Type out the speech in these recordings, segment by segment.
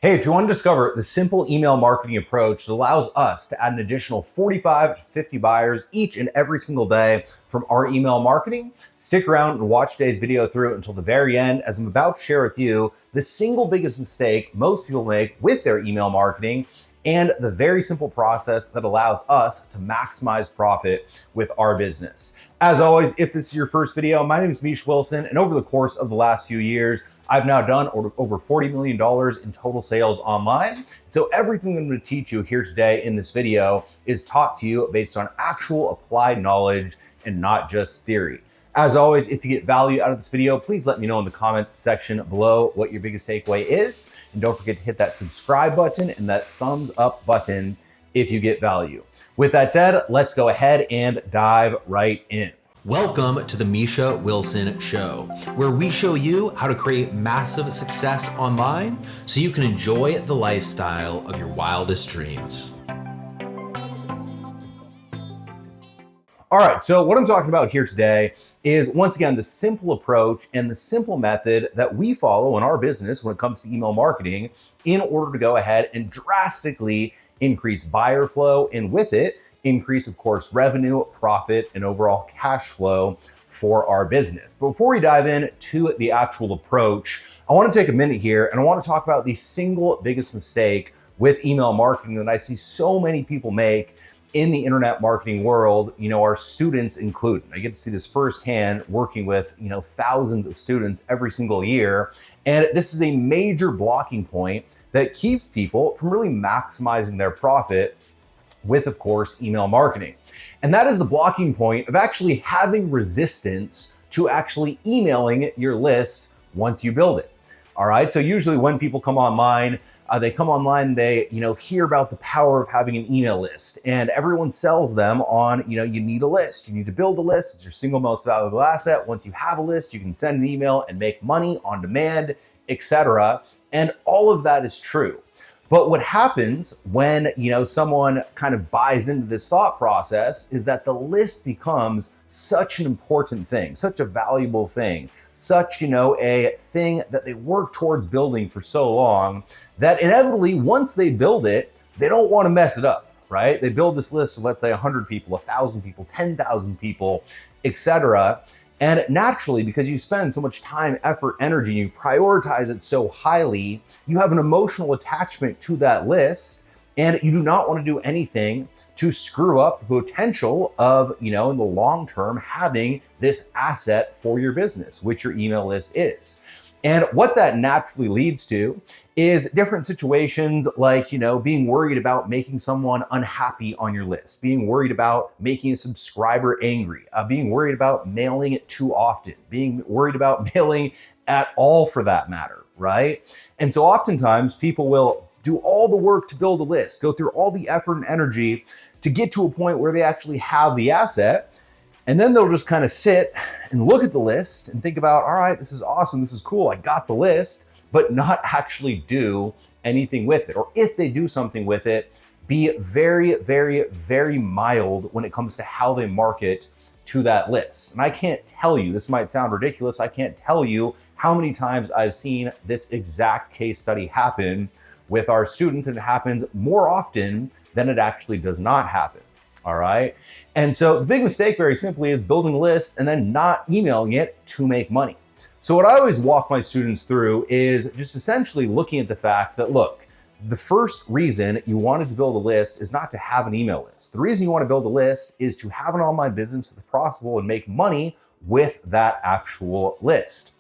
Hey, if you want to discover the simple email marketing approach that allows us to add an additional 45 to 50 buyers each and every single day from our email marketing, stick around and watch today's video through until the very end, as I'm about to share with you the single biggest mistake most people make with their email marketing and the very simple process that allows us to maximize profit with our business. As always, if this is your first video, my name is Misha Wilson, and over the course of the last few years, I've now done over $40 million in total sales online. So everything that I'm going to teach you here today in this video is taught to you based on actual applied knowledge and not just theory. As always, if you get value out of this video, please let me know in the comments section below what your biggest takeaway is. And don't forget to hit that subscribe button and that thumbs up button if you get value. With that said, let's go ahead and dive right in. Welcome to the Misha Wilson Show, where we show you how to create massive success online so you can enjoy the lifestyle of your wildest dreams. All right, so what I'm talking about here today is, once again, the simple approach and the simple method that we follow in our business when it comes to email marketing in order to go ahead and drastically increase buyer flow, and with it, increase, of course, revenue, profit, and overall cash flow for our business. But before we dive in to the actual approach, I want to take a minute here and I want to talk about the single biggest mistake with email marketing that I see so many people make in the internet marketing world, our students included. I get to see this firsthand working with, thousands of students every single year. And this is a major blocking point that keeps people from really maximizing their profit with, of course, email marketing. And that is the blocking point of actually having resistance to actually emailing your list once you build it. All right. So usually when people come online, they hear about the power of having an email list, and everyone sells them on, you need a list. You need to build a list. It's your single most valuable asset. Once you have a list, you can send an email and make money on demand, etc. And all of that is true. But what happens when, someone kind of buys into this thought process is that the list becomes such an important thing, such a valuable thing, such, a thing that they work towards building for so long that inevitably, once they build it, they don't want to mess it up, right? They build this list of, let's say, 100 people, 1,000 people, 10,000 people, etc. And naturally, because you spend so much time, effort, energy, and you prioritize it so highly, you have an emotional attachment to that list, and you do not want to do anything to screw up the potential of, in the long term, having this asset for your business, which your email list is. And what that naturally leads to is different situations like, being worried about making someone unhappy on your list, being worried about making a subscriber angry, being worried about mailing it too often, being worried about mailing at all for that matter, right? And so oftentimes people will do all the work to build a list, go through all the effort and energy to get to a point where they actually have the asset. And then they'll just kind of sit and look at the list and think about, all right, this is awesome, this is cool, I got the list, but not actually do anything with it. Or if they do something with it, be very, very, very mild when it comes to how they market to that list. And I can't tell you, this might sound ridiculous, I can't tell you how many times I've seen this exact case study happen with our students, and it happens more often than it actually does not happen. All right. And so the big mistake, very simply, is building a list and then not emailing it to make money. So what I always walk my students through is just essentially looking at the fact that, look, the first reason you wanted to build a list is not to have an email list. The reason you want to build a list is to have an online business that's profitable and make money with that actual list.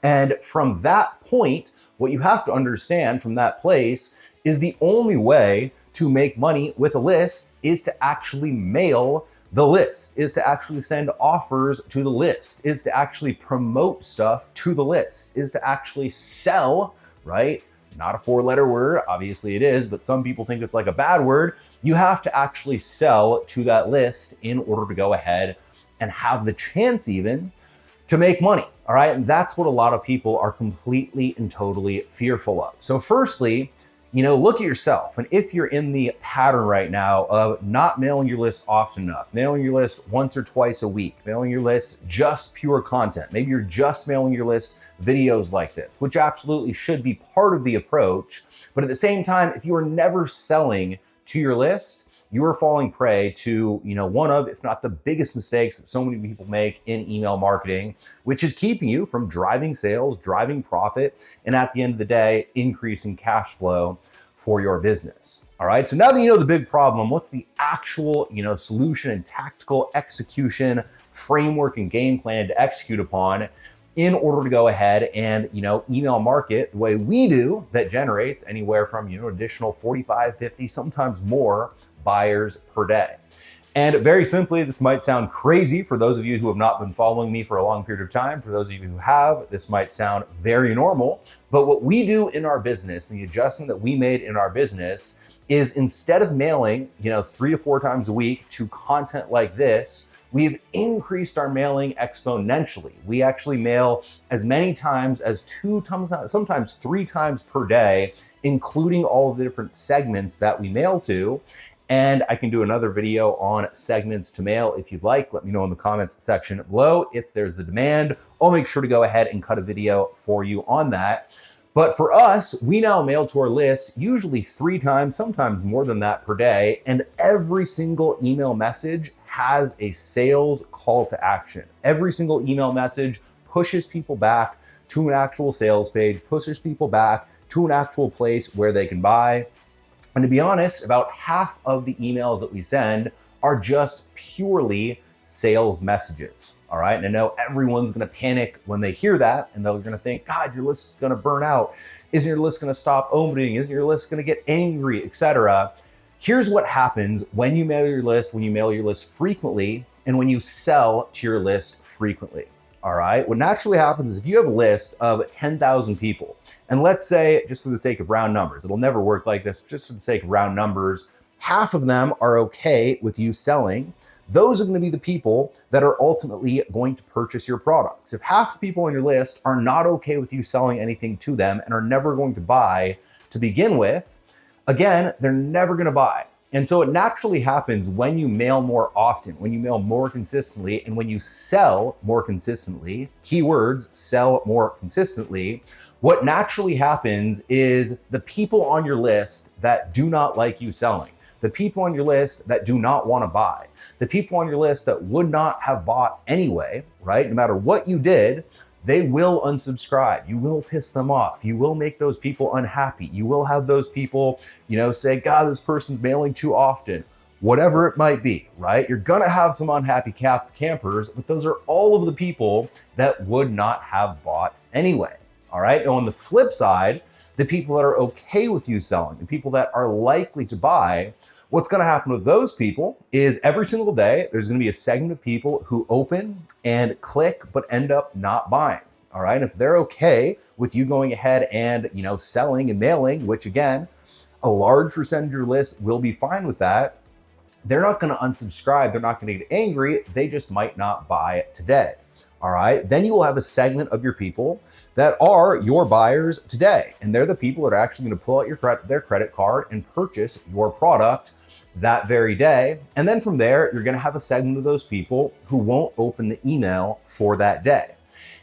And from that point, what you have to understand from that place is the only way to make money with a list is to actually mail the list, is to actually send offers to the list, is to actually promote stuff to the list, is to actually sell, right? Not a four-letter word, obviously it is, but some people think it's like a bad word. You have to actually sell to that list in order to go ahead and have the chance even to make money, all right? And that's what a lot of people are completely and totally fearful of. So firstly, look at yourself. And if you're in the pattern right now of not mailing your list often enough, mailing your list once or twice a week, mailing your list just pure content, maybe you're just mailing your list videos like this, which absolutely should be part of the approach. But at the same time, if you are never selling to your list, you are falling prey to, one of, if not the biggest mistakes that so many people make in email marketing, which is keeping you from driving sales, driving profit, and at the end of the day, increasing cash flow for your business. All right. So now that you know the big problem, what's the actual, solution and tactical execution framework and game plan to execute upon in order to go ahead and, email market the way we do, that generates anywhere from, additional 45, 50, sometimes more buyers per day. And very simply, this might sound crazy for those of you who have not been following me for a long period of time. For those of you who have, this might sound very normal. But what we do in our business, the adjustment that we made in our business, is instead of mailing, 3 to 4 times a week to content like this, we've increased our mailing exponentially. We actually mail as many times as 2 times, sometimes 3 times per day, including all of the different segments that we mail to. And I can do another video on segments to mail if you'd like. Let me know in the comments section below if there's the demand. I'll make sure to go ahead and cut a video for you on that. But for us, we now mail to our list usually 3 times, sometimes more than that per day. And every single email message has a sales call to action. Every single email message pushes people back to an actual sales page, pushes people back to an actual place where they can buy. And to be honest, about half of the emails that we send are just purely sales messages. All right. And I know everyone's going to panic when they hear that, and they're going to think, God, your list is going to burn out. Isn't your list going to stop opening? Isn't your list going to get angry, etc.? Here's what happens when you mail your list, frequently, and when you sell to your list frequently. All right. What naturally happens is if you have a list of 10,000 people, and let's say, just for the sake of round numbers, it'll never work like this, just for the sake of round numbers, half of them are okay with you selling. Those are going to be the people that are ultimately going to purchase your products. If half the people on your list are not okay with you selling anything to them and are never going to buy to begin with, again, they're never going to buy. And so it naturally happens when you mail more often, when you mail more consistently, and when you sell more consistently, keywords, sell more consistently, what naturally happens is the people on your list that do not like you selling, the people on your list that do not want to buy, the people on your list that would not have bought anyway, right? No matter what you did, they will unsubscribe. You will piss them off. You will make those people unhappy. You will have those people, say, God, this person's mailing too often, whatever it might be, right? You're going to have some unhappy campers, but those are all of the people that would not have bought anyway. All right. And on the flip side, the people that are okay with you selling, the people that are likely to buy, what's going to happen with those people is every single day, there's going to be a segment of people who open and click, but end up not buying. All right. And if they're okay with you going ahead and, selling and mailing, which again, a large percentage of your list will be fine with that. They're not going to unsubscribe. They're not going to get angry. They just might not buy it today. All right. Then you will have a segment of your people that are your buyers today. And they're the people that are actually going to pull out their credit card and purchase your product that very day. And then from there, you're going to have a segment of those people who won't open the email for that day.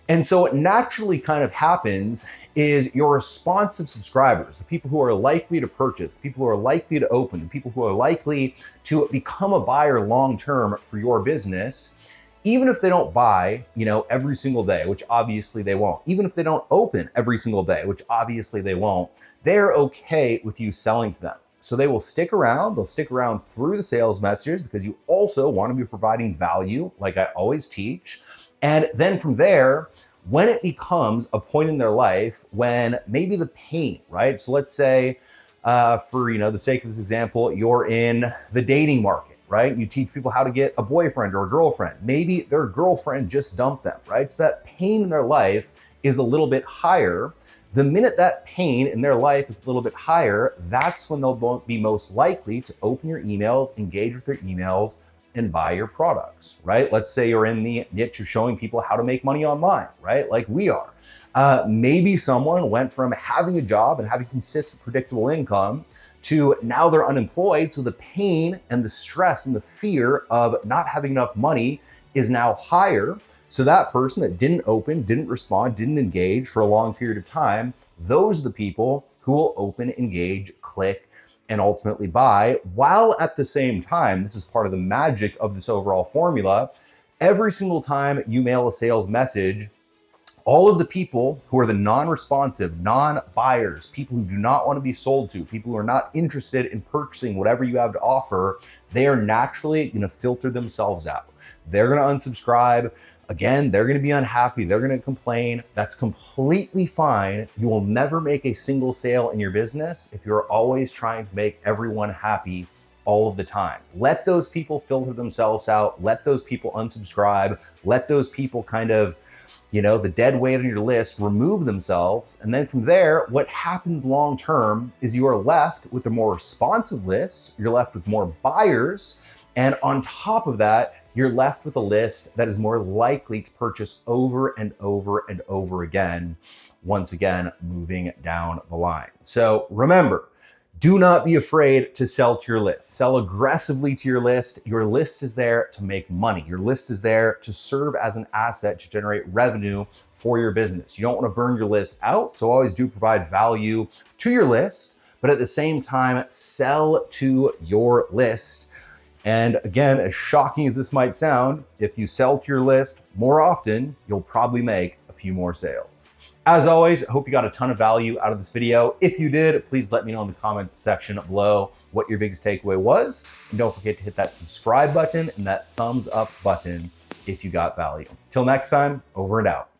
And so what naturally kind of happens is your responsive subscribers, the people who are likely to purchase, the people who are likely to open, the people who are likely to become a buyer long-term for your business, even if they don't buy, every single day, which obviously they won't, even if they don't open every single day, which obviously they won't, they're okay with you selling to them. So they will stick around. They'll stick around through the sales messages because you also want to be providing value, like I always teach. And then from there, when it becomes a point in their life when maybe the pain, right? So let's say for the sake of this example, you're in the dating market, right? You teach people how to get a boyfriend or a girlfriend. Maybe their girlfriend just dumped them, right? So that pain in their life is a little bit higher. The minute that pain in their life is a little bit higher, that's when they'll be most likely to open your emails, engage with their emails, and buy your products, right? Let's say you're in the niche of showing people how to make money online, right? Like we are. Maybe someone went from having a job and having consistent, predictable income to now they're unemployed. So the pain and the stress and the fear of not having enough money is now higher. So that person that didn't open, didn't respond, didn't engage for a long period of time, those are the people who will open, engage, click, and ultimately buy. While at the same time, this is part of the magic of this overall formula, every single time you mail a sales message, all of the people who are the non-responsive, non-buyers, people who do not want to be sold to, people who are not interested in purchasing whatever you have to offer, they are naturally going to filter themselves out. They're going to unsubscribe. Again, they're going to be unhappy. They're going to complain. That's completely fine. You will never make a single sale in your business if you're always trying to make everyone happy all of the time. Let those people filter themselves out. Let those people unsubscribe. Let those people kind of, the dead weight on your list, remove themselves. And then from there, what happens long-term is you are left with a more responsive list. You're left with more buyers. And on top of that, you're left with a list that is more likely to purchase over and over and over again, once again, moving down the line. So remember, do not be afraid to sell to your list. Sell aggressively to your list. Your list is there to make money. Your list is there to serve as an asset to generate revenue for your business. You don't want to burn your list out, so always do provide value to your list, but at the same time, sell to your list. And again, as shocking as this might sound, if you sell to your list more often, you'll probably make a few more sales. As always, I hope you got a ton of value out of this video. If you did, please let me know in the comments section below what your biggest takeaway was. And don't forget to hit that subscribe button and that thumbs up button if you got value. Till next time, over and out.